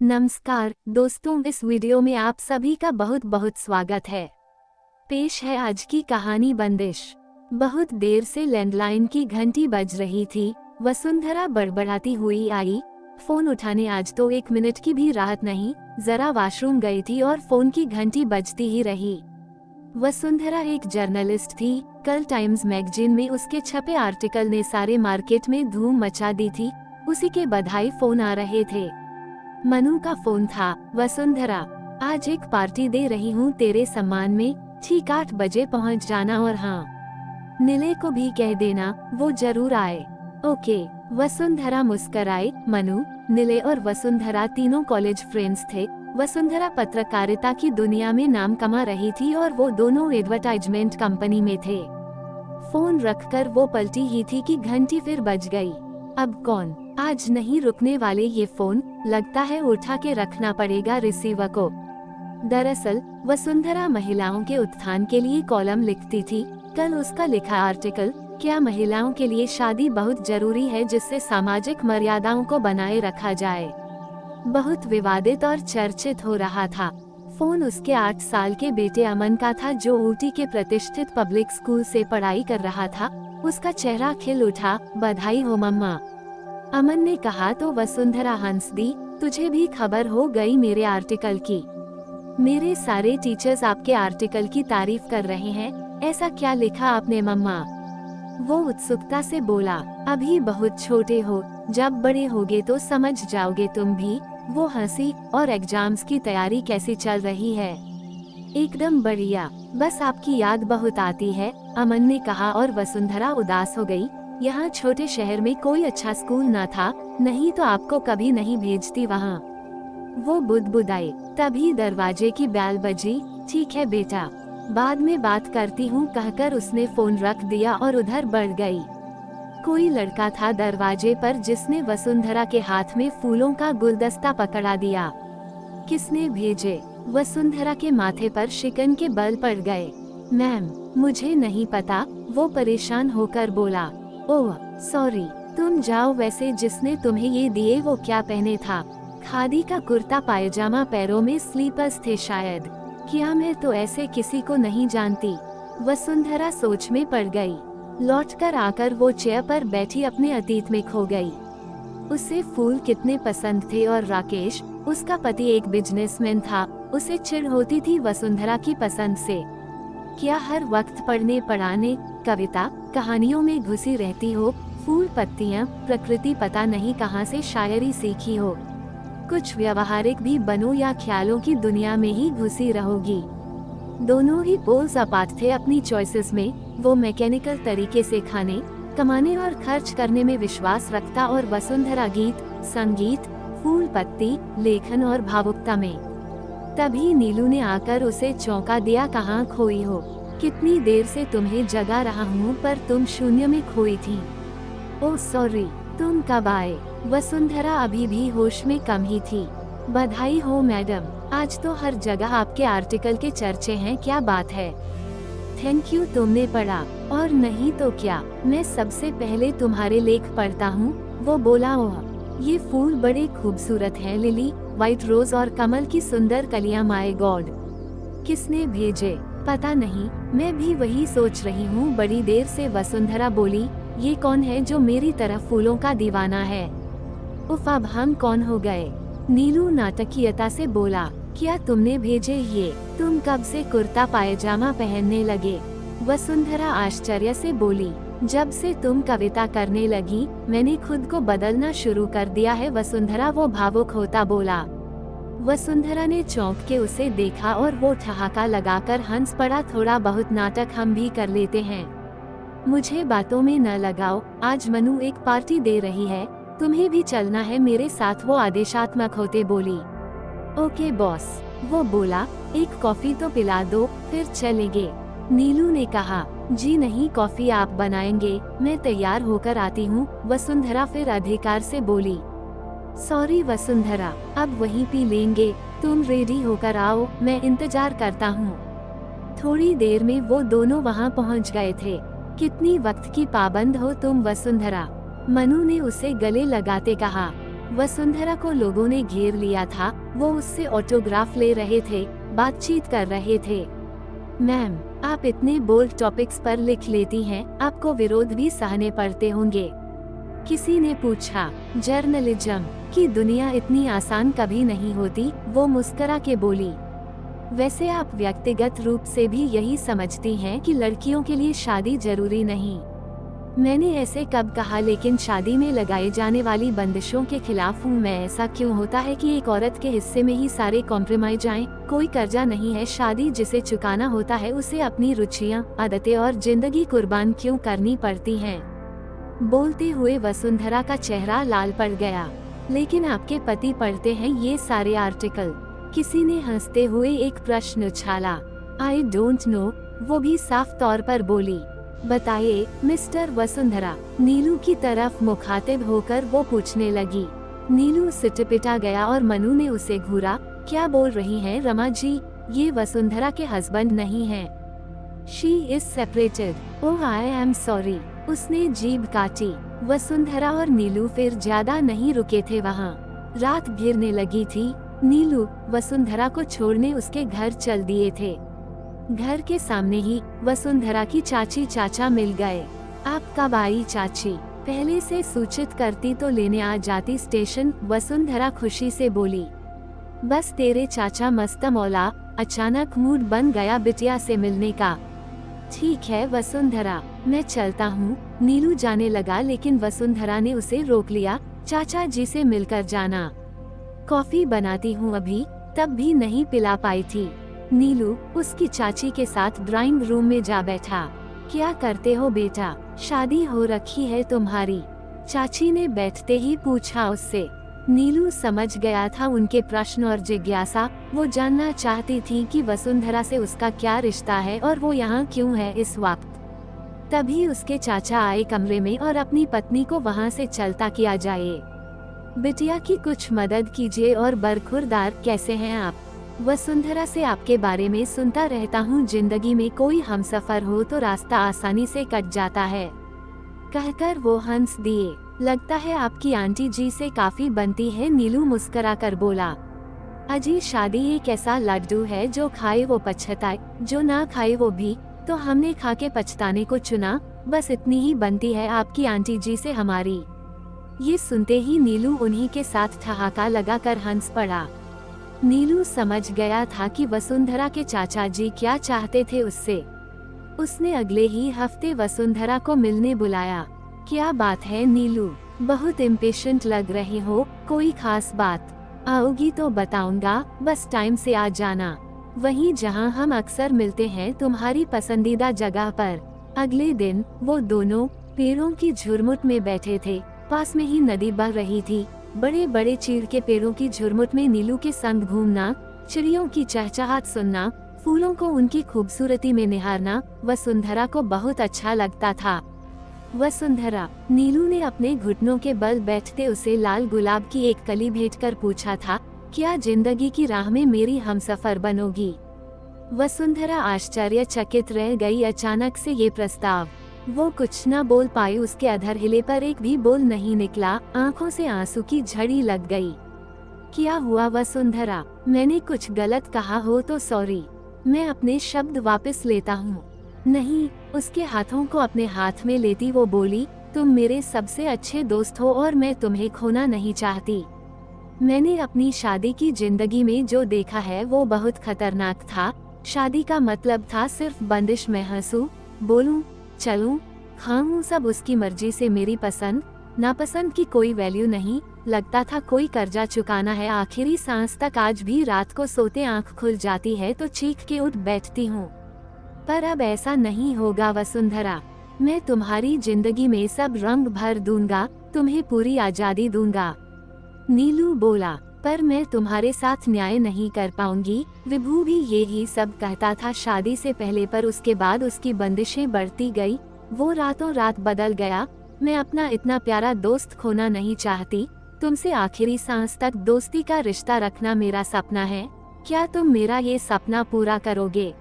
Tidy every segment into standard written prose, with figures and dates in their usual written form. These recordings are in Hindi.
नमस्कार दोस्तों, इस वीडियो में आप सभी का बहुत बहुत स्वागत है। पेश है आज की कहानी बंदिश। बहुत देर से लैंडलाइन की घंटी बज रही थी। वसुंधरा बड़बड़ाती हुई आई। फोन उठाने आज तो 1 मिनट की भी राहत नहीं। जरा वॉशरूम गई थी और फोन की घंटी बजती ही रही। वसुंधरा एक जर्नलिस्ट थी। कल टाइम्स मैगजीन में उसके छपे आर्टिकल ने सारे मार्केट में धूम मचा दी थी। उसी के बधाई फोन आ रहे थे। मनु का फोन था। वसुंधरा, आज एक पार्टी दे रही हूँ तेरे सम्मान में, ठीक 8 बजे पहुँच जाना और हाँ, नीले को भी कह देना वो जरूर आए। ओके। वसुंधरा मुस्कराई। मनु, नीले और वसुंधरा तीनों कॉलेज फ्रेंड्स थे। वसुंधरा पत्रकारिता की दुनिया में नाम कमा रही थी और वो दोनों एडवर्टाइजमेंट कंपनी में थे। फोन रखकर वो पलटी ही थी कि घंटी फिर बज गई। अब कौन? आज नहीं रुकने वाले ये फोन, लगता है उठा के रखना पड़ेगा रिसीवर को। दरअसल वसुंधरा महिलाओं के उत्थान के लिए कॉलम लिखती थी। कल उसका लिखा आर्टिकल, क्या महिलाओं के लिए शादी बहुत जरूरी है, जिससे सामाजिक मर्यादाओं को बनाए रखा जाए, बहुत विवादित और चर्चित हो रहा था। फोन उसके 8 साल के बेटे अमन का था, जो ऊटी के प्रतिष्ठित पब्लिक स्कूल से पढ़ाई कर रहा था। उसका चेहरा खिल उठा। बधाई हो मम्मा, अमन ने कहा तो वसुंधरा हंस दी। तुझे भी खबर हो गई मेरे आर्टिकल की? मेरे सारे टीचर्स आपके आर्टिकल की तारीफ कर रहे हैं। ऐसा क्या लिखा आपने मम्मा? वो उत्सुकता से बोला। अभी बहुत छोटे हो, जब बड़े होगे तो समझ जाओगे तुम भी। वो हंसी। और एग्जाम्स की तैयारी कैसी चल रही है? एकदम बढ़िया, बस आपकी याद बहुत आती है, अमन ने कहा और वसुंधरा उदास हो गई। यहाँ छोटे शहर में कोई अच्छा स्कूल न था, नहीं तो आपको कभी नहीं भेजती वहाँ। वो बुदबुदाई। तभी दरवाजे की बेल बजी। ठीक है बेटा, बाद में बात करती हूँ कहकर उसने फोन रख दिया और उधर बढ़ गई। कोई लड़का था दरवाजे पर, जिसने वसुंधरा के हाथ में फूलों का गुलदस्ता पकड़ा दिया। किसने भेजे? वसुंधरा के माथे पर शिकन के बल पड़ गए। मैम, मुझे नहीं पता, वो परेशान होकर बोला। ओह सॉरी, तुम जाओ। वैसे जिसने तुम्हें ये दिए वो क्या पहने था? खादी का कुर्ता पायजामा, पैरों में स्लीपर्स थे शायद। क्या मैं तो ऐसे किसी को नहीं जानती। वसुंधरा सोच में पड़ गई। लौटकर आकर वो चेयर पर बैठी अपने अतीत में खो गई। उसे फूल कितने पसंद थे और राकेश, उसका पति, एक बिजनेसमैन था। उसे चिढ़ होती थी वसुंधरा की पसंद से। क्या हर वक्त पढ़ने पढ़ाने, कविता कहानियों में घुसी रहती हो? फूल पत्तियां, प्रकृति, पता नहीं कहां से शायरी सीखी हो। कुछ व्यवहारिक भी बनो या ख्यालों की दुनिया में ही घुसी रहोगी। दोनों ही पोल्स अपार्ट थे अपनी चॉइसेस में। वो मैकेनिकल तरीके से खाने, कमाने और खर्च करने में विश्वास रखता और वसुंधरा गीत, संगीत, फूल पत्ती, लेखन और भावुकता में। तभी नीलू ने आकर उसे चौंका दिया। कहाँ खोई हो? कितनी देर से तुम्हें जगा रहा हूँ, पर तुम शून्य में खोई थी। ओह सॉरी, तुम कब आए? वसुंधरा अभी भी होश में कम ही थी। बधाई हो मैडम, आज तो हर जगह आपके आर्टिकल के चर्चे हैं। क्या बात है? थैंक यू, तुमने पढ़ा? और नहीं तो क्या, मैं सबसे पहले तुम्हारे लेख पढ़ता हूँ। वो बोला। ओह, ये फूल बड़े खूबसूरत हैं। लिली, व्हाइट रोज और कमल की सुंदर कलियां। माय गॉड, किसने भेजे? पता नहीं, मैं भी वही सोच रही हूँ बड़ी देर से। वसुंधरा बोली। ये कौन है जो मेरी तरफ फूलों का दीवाना है? उफ, अब हम कौन हो गए? नीलू नाटकीयता से बोला। क्या तुमने भेजे ये? तुम कब से कुर्ता पायजामा पहनने लगे? वसुंधरा आश्चर्य से बोली। जब से तुम कविता करने लगी, मैंने खुद को बदलना शुरू कर दिया है वसुंधरा, वो भावुक होता बोला। वसुंधरा ने चौंक के उसे देखा और वो ठहाका लगाकर हंस पड़ा। थोड़ा बहुत नाटक हम भी कर लेते हैं, मुझे बातों में न लगाओ। आज मनु एक पार्टी दे रही है, तुम्हें भी चलना है मेरे साथ, वो आदेशात्मक होते बोली। ओके बॉस, वो बोला। एक कॉफी तो पिला दो, फिर चलेंगे। नीलू ने कहा। जी नहीं, कॉफी आप बनाएंगे, मैं तैयार होकर आती हूँ। वसुंधरा फिर अधिकार से बोली। सॉरी वसुंधरा, अब वहीं पी लेंगे, तुम रेडी होकर आओ, मैं इंतजार करता हूँ। थोड़ी देर में वो दोनों वहाँ पहुँच गए थे। कितनी वक्त की पाबंद हो तुम वसुंधरा, मनु ने उसे गले लगाते कहा। वसुंधरा को लोगों ने घेर लिया था, वो उससे ऑटोग्राफ ले रहे थे, बातचीत कर रहे थे। मैम, आप इतने बोल्ड टॉपिक्स पर लिख लेती हैं, आपको विरोध भी सहने पड़ते होंगे। किसी ने पूछा। जर्नलिज्म की दुनिया इतनी आसान कभी नहीं होती, वो मुस्करा के बोली। वैसे आप व्यक्तिगत रूप से भी यही समझती हैं कि लड़कियों के लिए शादी जरूरी नहीं। मैंने ऐसे कब कहा, लेकिन शादी में लगाए जाने वाली बंदिशों के खिलाफ हूँ मैं। ऐसा क्यों होता है कि एक औरत के हिस्से में ही सारे कॉम्प्रोमाइज आए? कोई कर्जा नहीं है, शादी जिसे चुकाना होता है उसे अपनी रुचियाँ, आदतें और जिंदगी कुर्बान क्यों करनी पड़ती हैं? बोलते हुए वसुंधरा का चेहरा लाल पड़ गया। लेकिन आपके पति पढ़ते हैं ये सारे आर्टिकल? किसी ने हंसते हुए एक प्रश्न उछाला। आई डोंट नो, वो भी साफ तौर पर बोली। बताइए मिस्टर वसुंधरा, नीलू की तरफ मुखातिब होकर वो पूछने लगी। नीलू सिटपिटा गया और मनु ने उसे घूरा। क्या बोल रही हैं रमा जी, ये वसुंधरा के हस्बैंड नहीं हैं। She is separated. Oh I am sorry. उसने जीभ काटी। वसुंधरा और नीलू फिर ज्यादा नहीं रुके थे वहाँ। रात घिरने लगी थी। नीलू वसुंधरा को छोड़ने उसके घर चल दिए थे। घर के सामने ही वसुंधरा की चाची चाचा मिल गए। आप कब आई चाची? पहले से सूचित करती तो लेने आ जाती स्टेशन, वसुंधरा खुशी से बोली। बस तेरे चाचा मस्त मौला, अचानक मूड बन गया बिटिया से मिलने का। ठीक है वसुंधरा, मैं चलता हूँ। नीलू जाने लगा, लेकिन वसुंधरा ने उसे रोक लिया। चाचा जी से मिलकर जाना। कॉफी बनाती हूँ अभी, तब भी नहीं पिला पाई थी। नीलू उसकी चाची के साथ ड्राइंग रूम में जा बैठा। क्या करते हो बेटा, शादी हो रखी है तुम्हारी? चाची ने बैठते ही पूछा उससे। नीलू समझ गया था उनके प्रश्न और जिज्ञासा। वो जानना चाहती थी कि वसुंधरा से उसका क्या रिश्ता है और वो यहाँ क्यों है इस वक्त। तभी उसके चाचा आए कमरे में और अपनी पत्नी को वहाँ से चलता किया जाए। बिटिया की कुछ मदद कीजिए और बरखुरदार, कैसे हैं आप? वसुंधरा से आपके बारे में सुनता रहता हूँ, जिंदगी में कोई हमसफर हो तो रास्ता आसानी से कट जाता है। कहकर वो हंस दिए। लगता है आपकी आंटी जी से काफी बनती है, नीलू मुस्कुरा कर बोला। अजी शादी एक ऐसा लड्डू है, जो खाए वो पछताए, जो ना खाए वो भी। तो हमने खा के पछताने को चुना, बस इतनी ही बनती है आपकी आंटी जी से हमारी। ये सुनते ही नीलू उन्हीं के साथ ठहाका लगाकर हंस पड़ा। नीलू समझ गया था कि वसुंधरा के चाचा जी क्या चाहते थे उससे। उसने अगले ही हफ्ते वसुंधरा को मिलने बुलाया। क्या बात है नीलू, बहुत इम्पेशेंट लग रही हो, कोई खास बात? आओगी तो बताऊंगा, बस टाइम से आ जाना। वहीं जहां हम अक्सर मिलते हैं, तुम्हारी पसंदीदा जगह पर। अगले दिन वो दोनों पेड़ों की झुरमुट में बैठे थे। पास में ही नदी बह रही थी। बड़े बड़े चीड़ के पेड़ों की झुरमुट में नीलू के संग घूमना, चिड़ियों की चहचहाट सुनना, फूलों को उनकी खूबसूरती में निहारना वसुंधरा को बहुत अच्छा लगता था। वसुंधरा, नीलू ने अपने घुटनों के बल बैठते उसे लाल गुलाब की एक कली भेंट कर पूछा था, क्या जिंदगी की राह में मेरी हमसफर बनोगी? वसुंधरा आश्चर्यचकित रह गई अचानक से ये प्रस्ताव। वो कुछ न बोल पाई, उसके अधर हिले पर एक भी बोल नहीं निकला। आंखों से आंसू की झड़ी लग गई। क्या हुआ वसुंधरा, मैंने कुछ गलत कहा हो तो सॉरी। मैं अपने शब्द वापस लेता हूँ। नहीं, उसके हाथों को अपने हाथ में लेती वो बोली, तुम मेरे सबसे अच्छे दोस्त हो और मैं तुम्हें खोना नहीं चाहती। मैंने अपनी शादी की जिंदगी में जो देखा है वो बहुत खतरनाक था। शादी का मतलब था सिर्फ बंदिश में हंसूं, बोलूं, चलूं, खाऊं, सब उसकी मर्जी से। मेरी पसंद नापसंद की कोई वैल्यू नहीं। लगता था कोई कर्जा चुकाना है आखिरी सांस तक। आज भी रात को सोते आंख खुल जाती है तो चीख के उठ बैठती हूँ। पर अब ऐसा नहीं होगा वसुंधरा। मैं तुम्हारी जिंदगी में सब रंग भर दूंगा, तुम्हें पूरी आजादी दूंगा। नीलू बोला, पर मैं तुम्हारे साथ न्याय नहीं कर पाऊंगी। विभू भी यही सब कहता था शादी से पहले, पर उसके बाद उसकी बंदिशें बढ़ती गई। वो रातों रात बदल गया। मैं अपना इतना प्यारा दोस्त खोना नहीं चाहती। तुमसे आखिरी सांस तक दोस्ती का रिश्ता रखना मेरा सपना है। क्या तुम मेरा ये सपना पूरा करोगे?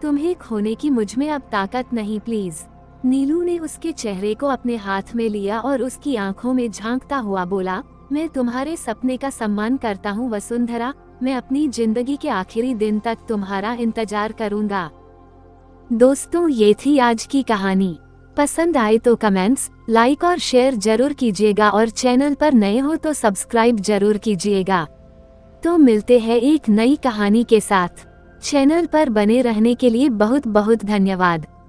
तुम्हें खोने की मुझमें अब ताकत नहीं, प्लीज। नीलू ने उसके चेहरे को अपने हाथ में लिया और उसकी आंखों में झांकता हुआ बोला, मैं तुम्हारे सपने का सम्मान करता हूँ वसुंधरा, मैं अपनी जिंदगी के आखिरी दिन तक तुम्हारा इंतजार करूँगा। दोस्तों, ये थी आज की कहानी। पसंद आए तो कमेंट्स, लाइक और शेयर जरूर कीजिएगा और चैनल पर नए हो तो सब्सक्राइब जरूर कीजिएगा। तो मिलते हैं एक नई कहानी के साथ। चैनल पर बने रहने के लिए बहुत बहुत धन्यवाद।